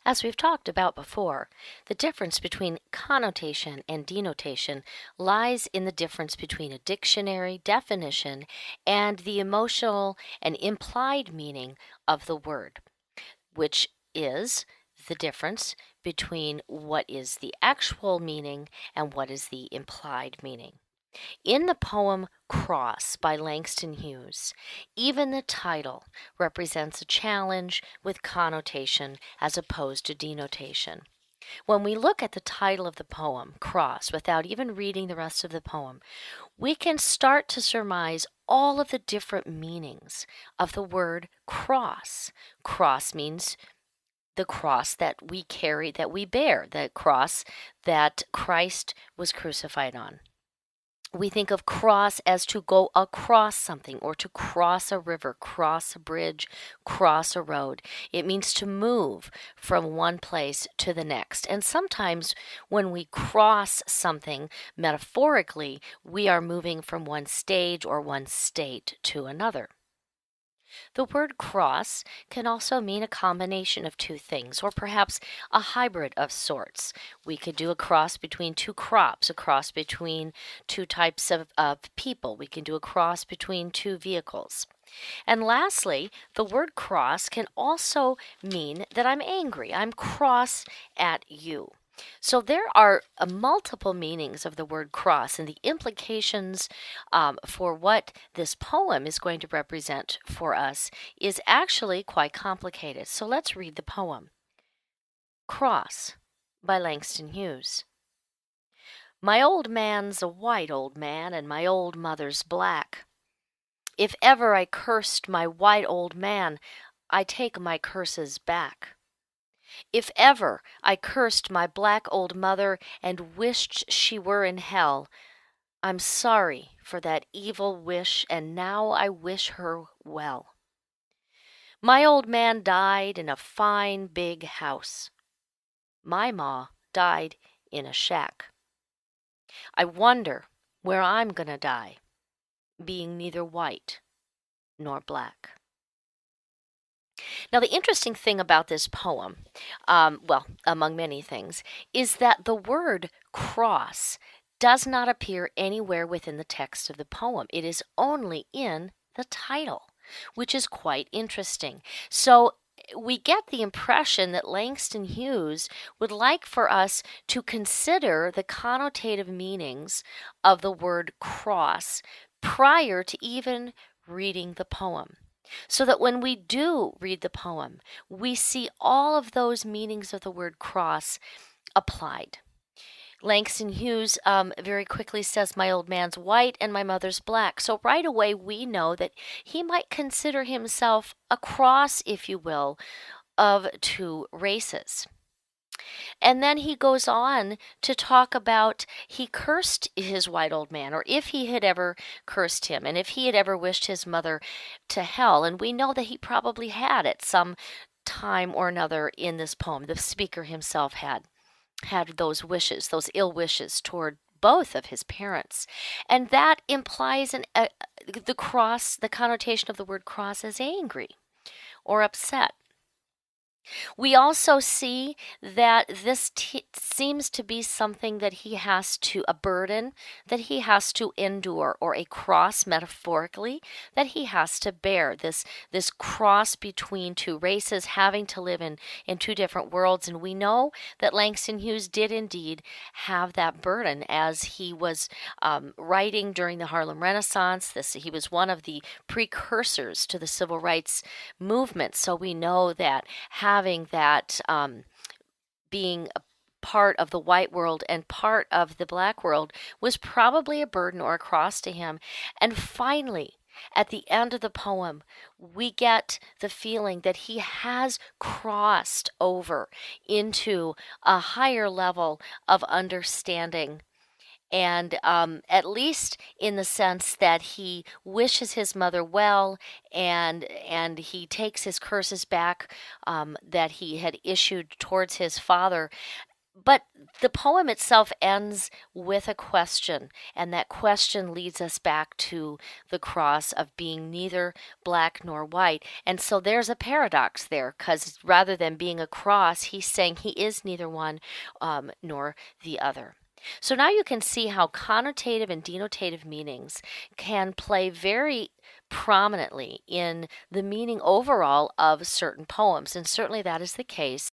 As we've talked about before, the difference between connotation and denotation lies in the difference between a dictionary definition and the emotional and implied meaning of the word, which is the difference between what is the actual meaning and what is the implied meaning. In the poem Cross by Langston Hughes, even the title represents a challenge with connotation as opposed to denotation. When we look at the title of the poem, Cross, without even reading the rest of the poem, we can start to surmise all of the different meanings of the word cross. Cross means the cross that we carry, that we bear, the cross that Christ was crucified on. We think of cross as to go across something or to cross a river, cross a bridge, cross a road. It means to move from one place to the next. And sometimes when we cross something metaphorically, we are moving from one stage or one state to another. The word cross can also mean a combination of two things, or perhaps a hybrid of sorts. We could do a cross between two crops, a cross between two types of people. We can do a cross between two vehicles. And lastly, the word cross can also mean that I'm angry. I'm cross at you. So there are multiple meanings of the word cross, and the implications for what this poem is going to represent for us is actually quite complicated. So let's read the poem. Cross by Langston Hughes. My old man's a white old man, and my old mother's black. If ever I cursed my white old man, I take my curses back. If ever I cursed my black old mother and wished she were in hell, I'm sorry for that evil wish, and now I wish her well. My old man died in a fine big house. My ma died in a shack. I wonder where I'm gonna die, being neither white nor black. Now, the interesting thing about this poem, among many things, is that the word cross does not appear anywhere within the text of the poem. It is only in the title, which is quite interesting. So we get the impression that Langston Hughes would like for us to consider the connotative meanings of the word cross prior to even reading the poem, so that when we do read the poem, we see all of those meanings of the word cross applied. Langston Hughes very quickly says, my old man's white and my mother's black. So right away we know that he might consider himself a cross, if you will, of two races. And then he goes on to talk about he cursed his white old man, or if he had ever cursed him, and if he had ever wished his mother to hell. And we know that he probably had at some time or another in this poem. The speaker himself had those wishes, those ill wishes toward both of his parents. And that implies the connotation of the word cross as angry or upset. We also see that this seems to be something that he has a burden that he has to endure, or a cross metaphorically that he has to bear, this cross between two races, having to live in two different worlds. And we know that Langston Hughes did indeed have that burden as he was writing during the Harlem Renaissance. He was one of the precursors to the civil rights movement. So we know that having that being a part of the white world and part of the black world was probably a burden or a cross to him. And finally, at the end of the poem, we get the feeling that he has crossed over into a higher level of understanding, and at least in the sense that he wishes his mother well, and he takes his curses back that he had issued towards his father. But the poem itself ends with a question, and that question leads us back to the cross of being neither black nor white. And so there's a paradox there, because rather than being a cross, he's saying he is neither one nor the other. So now you can see how connotative and denotative meanings can play very prominently in the meaning overall of certain poems, and certainly that is the case